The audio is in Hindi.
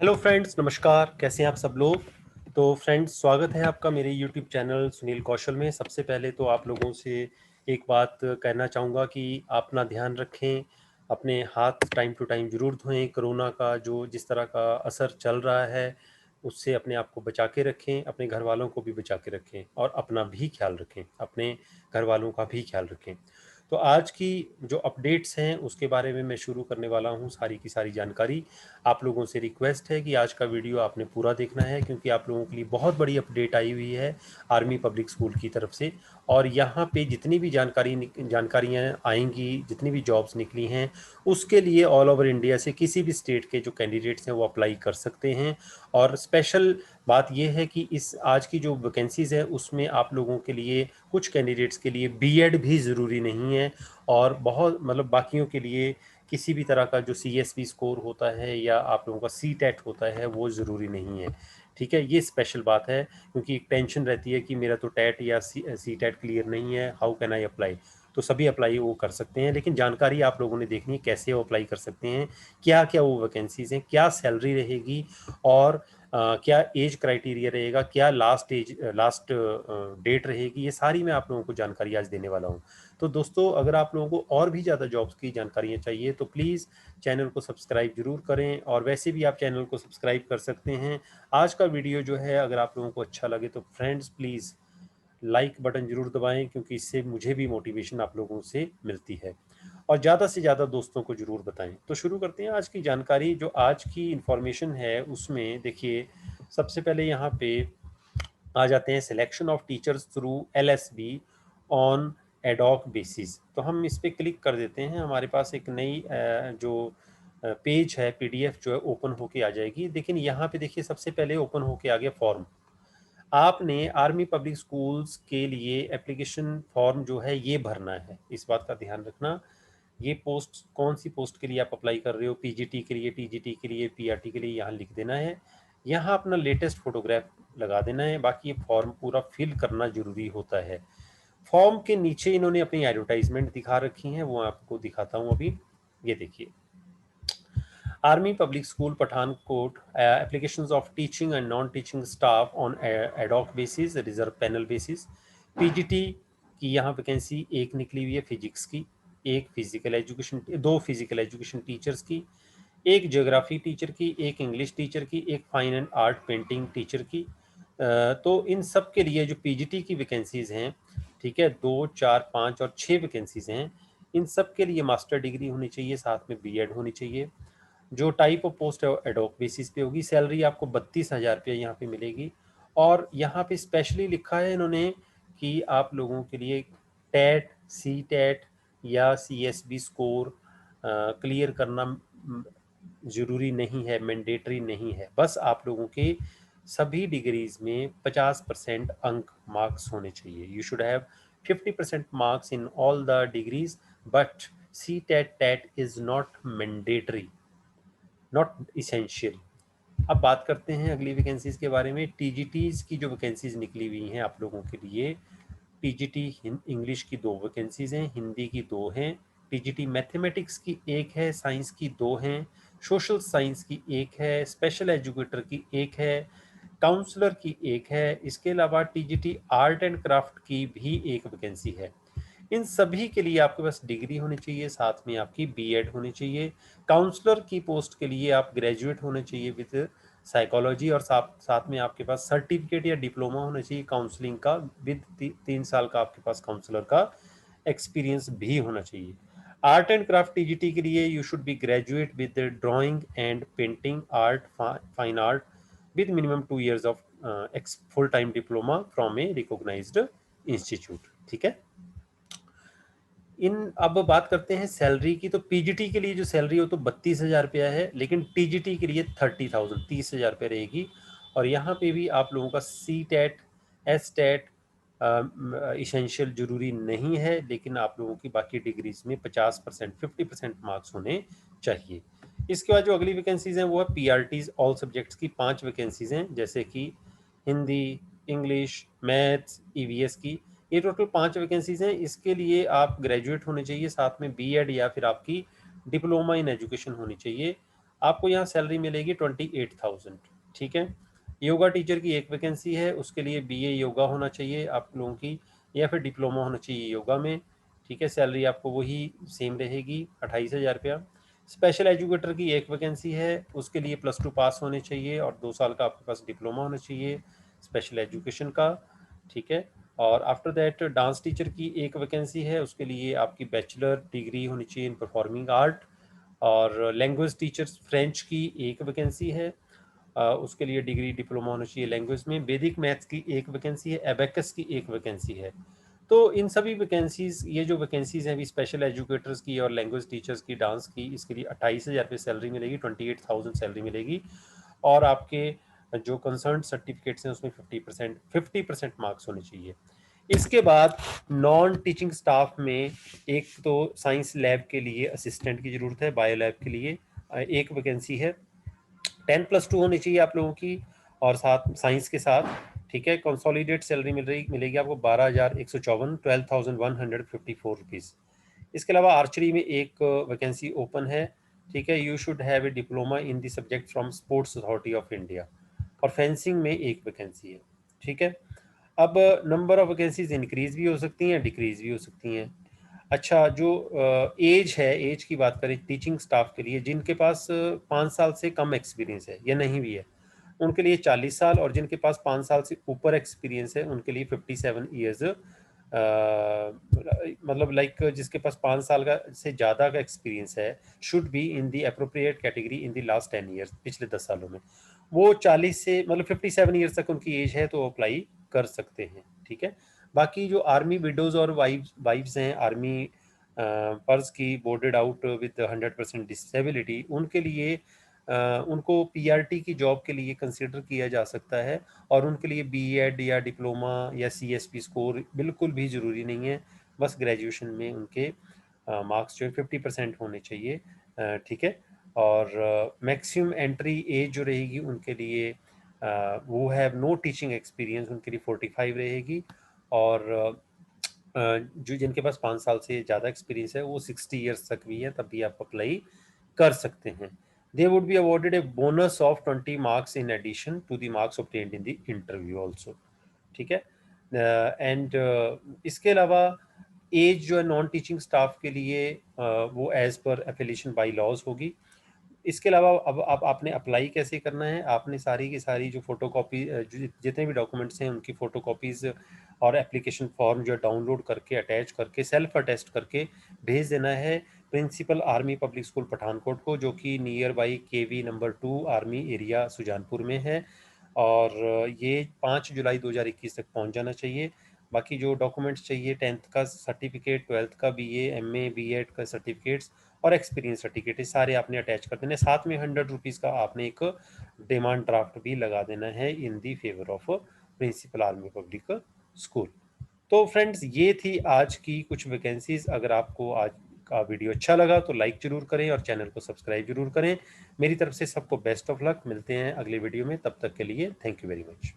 हेलो फ्रेंड्स, नमस्कार। कैसे हैं आप सब लोग। तो फ्रेंड्स, स्वागत है आपका मेरे यूट्यूब चैनल सुनील कौशल में। सबसे पहले तो आप लोगों से एक बात कहना चाहूँगा कि आप अपना ध्यान रखें, अपने हाथ टाइम टू टाइम ज़रूर धोएं। कोरोना का जो जिस तरह का असर चल रहा है उससे अपने आप को बचा के रखें, अपने घर वालों को भी बचा के रखें और अपना भी ख्याल रखें, अपने घर वालों का भी ख्याल रखें। तो आज की जो अपडेट्स हैं उसके बारे में मैं शुरू करने वाला हूं, सारी की सारी जानकारी। आप लोगों से रिक्वेस्ट है कि आज का वीडियो आपने पूरा देखना है, क्योंकि आप लोगों के लिए बहुत बड़ी अपडेट आई हुई है आर्मी पब्लिक स्कूल की तरफ से। और यहाँ पे जितनी भी जानकारियाँ आएंगी, जितनी भी जॉब्स निकली हैं, उसके लिए ऑल ओवर इंडिया से किसी भी स्टेट के जो कैंडिडेट्स हैं वो अप्लाई कर सकते हैं। और स्पेशल बात यह है कि इस आज की जो वैकेंसीज है उसमें आप लोगों के लिए, कुछ कैंडिडेट्स के लिए बीएड भी ज़रूरी नहीं है। और बहुत मतलब बाकियों के लिए किसी भी तरह का जो सीएसवी स्कोर होता है या आप लोगों का सीटेट होता है वो ज़रूरी नहीं है। ठीक है, ये स्पेशल बात है, क्योंकि एक टेंशन रहती है कि मेरा तो टेट या सीटेट क्लियर नहीं है, हाउ कैन आई अप्लाई। तो सभी अप्लाई वो कर सकते हैं, लेकिन जानकारी आप लोगों ने देखनी है कैसे वो अप्लाई कर सकते हैं, क्या क्या वो वैकेंसीज हैं, क्या सैलरी रहेगी, और क्या एज क्राइटेरिया रहेगा, क्या लास्ट डेट रहेगी। ये सारी मैं आप लोगों को जानकारी आज देने वाला हूँ। तो दोस्तों, अगर आप लोगों को और भी ज़्यादा जॉब्स की जानकारियाँ चाहिए तो प्लीज़ चैनल को सब्सक्राइब जरूर करें, और वैसे भी आप चैनल को सब्सक्राइब कर सकते हैं। आज का वीडियो जो है अगर आप लोगों को अच्छा लगे तो फ्रेंड्स प्लीज़ लाइक बटन जरूर दबाएं, क्योंकि इससे मुझे भी मोटिवेशन आप लोगों से मिलती है। और ज़्यादा से ज़्यादा दोस्तों को जरूर बताएं। तो शुरू करते हैं आज की जानकारी। जो आज की इंफॉर्मेशन है उसमें देखिए, सबसे पहले यहाँ पे आ जाते हैं selection of teachers through LSB on ad hoc basis. तो हम इस पर क्लिक कर देते हैं। हमारे पास एक नई जो पेज है, पीडीएफ जो है ओपन होके आ जाएगी। लेकिन यहाँ पे देखिए, सबसे पहले ओपन होके आ गया फॉर्म। आपने आर्मी पब्लिक स्कूल्स के लिए एप्लीकेशन फॉर्म जो है ये भरना है, इस बात का ध्यान रखना। ये पोस्ट कौन सी पोस्ट के लिए आप अप्लाई कर रहे हो, पीजीटी के लिए, टीजीटी के लिए, पीआरटी के लिए, यहाँ लिख देना है। यहाँ अपना लेटेस्ट फोटोग्राफ लगा देना है। बाकी ये फॉर्म पूरा फिल करना जरूरी होता है। फॉर्म के नीचे इन्होंने अपनी एडवर्टाइजमेंट दिखा रखी है, वो आपको दिखाता हूँ अभी। ये देखिए, army public School Pathankot, applications of teaching and non teaching staff on ad hoc basis, reserve panel basis. PGT की यहाँ वैकेंसी एक निकली हुई है फिजिक्स की, एक फिजिकल एजुकेशन, दो फिजिकल एजुकेशन टीचर्स की, एक ज्योग्राफी टीचर की, एक इंग्लिश टीचर की, एक fine and art painting teacher की। तो इन सब के लिए जो पीजीटी की वैकेंसीज हैं, ठीक है, 2, 4, 5 और 6 वैकेंसीज हैं। इन सब के लिए मास्टर डिग्री होनी चाहिए, साथ में बीएड होनी चाहिए। जो टाइप ऑफ पोस्ट है एडॉक बेसिस पे होगी। सैलरी आपको 32,000 रुपये यहाँ पे मिलेगी। और यहाँ पे स्पेशली लिखा है इन्होंने कि आप लोगों के लिए टेट, सी टेट या C S B score clear करना ज़रूरी नहीं है, मैंडेटरी नहीं है। बस आप लोगों के सभी डिग्रीज में 50% अंक मार्क्स होने चाहिए। You should have 50% marks in all the degrees, but C TET TET is not mandatory, not essential. अब बात करते हैं अगली वैकेंसीज के बारे में। टीजीटीज की जो वैकेंसीज निकली हुई हैं आप लोगों के लिए, टीजीटी इंग्लिश की 2 वैकेंसीज हैं, हिंदी की 2 हैं। टीजीटी मैथमेटिक्स की 1 है, साइंस की 2 हैं, सोशल साइंस की 1 है, स्पेशल एजुकेटर की 1 है, काउंसलर की 1 है। इसके अलावा टीजीटी आर्ट एंड क्राफ्ट की भी 1 वैकेंसी है। इन सभी के लिए आपके पास डिग्री होनी चाहिए, साथ में आपकी बीएड होनी चाहिए। काउंसलर की पोस्ट के लिए आप ग्रेजुएट होने चाहिए विद साइकोलॉजी, और साथ में आपके पास सर्टिफिकेट या डिप्लोमा होना चाहिए काउंसलिंग का, विद 3 साल का आपके पास काउंसलर का एक्सपीरियंस भी होना चाहिए। आर्ट एंड क्राफ्ट टीजीटी के लिए you should be graduate with drawing and painting art, fine art, with minimum 2 years of full time diploma from a recognised institute. ठीक है। इन अब बात करते हैं सैलरी की। तो पीजीटी के लिए जो सैलरी हो तो 32,000 रुपया है, लेकिन टीजीटी के लिए 30,000, 30,000 रुपये रहेगी। और यहाँ पे भी आप लोगों का C TET, S TET essential जरूरी नहीं है, लेकिन आप लोगों की बाकी डिग्रीज में 50%, 50% मार्क्स होने चाहिए। इसके बाद जो अगली वैकेंसीज हैं वो है पीआरटीज ऑल सब्जेक्ट्स की 5 वैकेंसीज हैं, जैसे कि हिंदी, इंग्लिश, मैथ्स, ईवीएस की। ये टोटल 5 वैकेंसीज हैं। इसके लिए आप ग्रेजुएट होने चाहिए, साथ में बीएड या फिर आपकी डिप्लोमा इन एजुकेशन होनी चाहिए। आपको यहाँ सैलरी मिलेगी 28,000। ठीक है। योगा टीचर की एक वैकेंसी है, उसके लिए बीए योगा होना चाहिए आप लोगों की, या फिर डिप्लोमा होना चाहिए योगा में। ठीक है, सैलरी आपको वही सेम रहेगी, 28,000 रुपया। स्पेशल एजुकेटर की एक वैकेंसी है, उसके लिए +2 पास होने चाहिए और 2 साल का आपके पास डिप्लोमा होना चाहिए स्पेशल एजुकेशन का। ठीक है। और आफ्टर दैट डांस टीचर की एक वैकेंसी है, उसके लिए आपकी बैचलर डिग्री होनी चाहिए इन परफॉर्मिंग आर्ट। और लैंग्वेज टीचर्स फ्रेंच की एक वैकेंसी है, उसके लिए डिग्री डिप्लोमा होना चाहिए लैंग्वेज में। वैदिक मैथ्स की एक वैकेंसी है, एबेकस की एक वैकेंसी है। तो इन सभी वैकेंसीज, ये जो वैकेंसीज हैं अभी स्पेशल एजुकेटर्स की और लैंग्वेज टीचर्स की डांस की, इसके लिए 28,000 रुपये सैलरी मिलेगी, 28,000 सैलरी मिलेगी। और आपके जो कंसर्न सर्टिफिकेट्स हैं उसमें 50% मार्क्स होने चाहिए। इसके बाद नॉन टीचिंग स्टाफ में एक तो साइंस लैब के लिए असिस्टेंट की ज़रूरत है, बायो लैब के लिए एक वैकेंसी है। 10+2 होनी चाहिए आप लोगों की, और साथ साइंस के साथ। ठीक है। कंसोलिडेट सैलरी मिलेगी आपको 12,154, 12,154 रुपीज़। इसके अलावा आर्चरी में एक वैकेंसी ओपन है। ठीक है। You should have a diploma in the subject from sports authority of India. और फेंसिंग में एक वैकेंसी है। ठीक है। अब नंबर ऑफ वैकेंसीज इंक्रीज भी हो सकती हैं, डिक्रीज भी हो सकती हैं। अच्छा, जो एज है, एज की बात करें टीचिंग स्टाफ के लिए, जिनके पास 5 साल से कम एक्सपीरियंस है या नहीं भी है, उनके लिए 40 साल, और जिनके पास 5 साल से ऊपर एक्सपीरियंस है उनके लिए 57 ईयर्स। मतलब लाइक जिसके पास 5 साल का से ज़्यादा का एक्सपीरियंस है, should be in the appropriate category in the last 10 years, पिछले 10 सालों में। वो 40 से मतलब 57 ईयर्स तक उनकी एज है तो अप्लाई कर सकते हैं। ठीक है। बाकी जो आर्मी विडोज और वाइफ्स हैं, आर्मी पर्स की बोर्डेड आउट विद 100% डिसेबिलिटी, उनके लिए उनको पीआरटी की जॉब के लिए कंसिडर किया जा सकता है। और उनके लिए बीएड या डिप्लोमा या सीएसपी स्कोर बिल्कुल भी ज़रूरी नहीं है, बस ग्रेजुएशन में उनके मार्क्स जो है 50% होने चाहिए। ठीक है। और मैक्सिमम एंट्री एज जो रहेगी उनके लिए, वो हैव नो टीचिंग एक्सपीरियंस, उनके लिए 45 रहेगी। और जो जिनके पास 5 साल से ज़्यादा एक्सपीरियंस है वो 60 ईयर्स तक भी है, तब भी आप अप्लाई कर सकते हैं। They would be awarded a bonus of 20 marks in addition to the marks obtained in the interview also. ठीक है। एंड इसके अलावा एज जो है नॉन टीचिंग स्टाफ के लिए वो as per affiliation by laws होगी। इसके अलावा अब आपने अप्लाई कैसे करना है, आपने सारी की सारी जो फोटोकॉपी जितने भी डॉक्यूमेंट्स हैं उनकी फोटोकॉपीज़ और एप्लीकेशन फॉर्म जो है डाउनलोड करके अटैच करके सेल्फ अटेस्ट करके भेज देना है principal army public School Pathankot को, जो कि near by KV number 2 army area Sujanpur में है। और ये 5 जुलाई 2021 तक पहुंच जाना चाहिए। बाकी जो डॉक्यूमेंट्स चाहिए, 10th का सर्टिफिकेट, 12th का बीए एमए बीएड का सर्टिफिकेट्स और एक्सपीरियंस सर्टिफिकेट, ये सारे आपने अटैच कर देने। साथ में 100 रुपीज़ का आपने एक डिमांड ड्राफ्ट भी लगा देना है in the favour of principal army public school. तो फ्रेंड्स, ये थी आज की कुछ वैकेंसीज। अगर आपको आज का वीडियो अच्छा लगा तो लाइक जरूर करें और चैनल को सब्सक्राइब जरूर करें। मेरी तरफ से सबको बेस्ट ऑफ लक। मिलते हैं अगले वीडियो में, तब तक के लिए थैंक यू वेरी मच।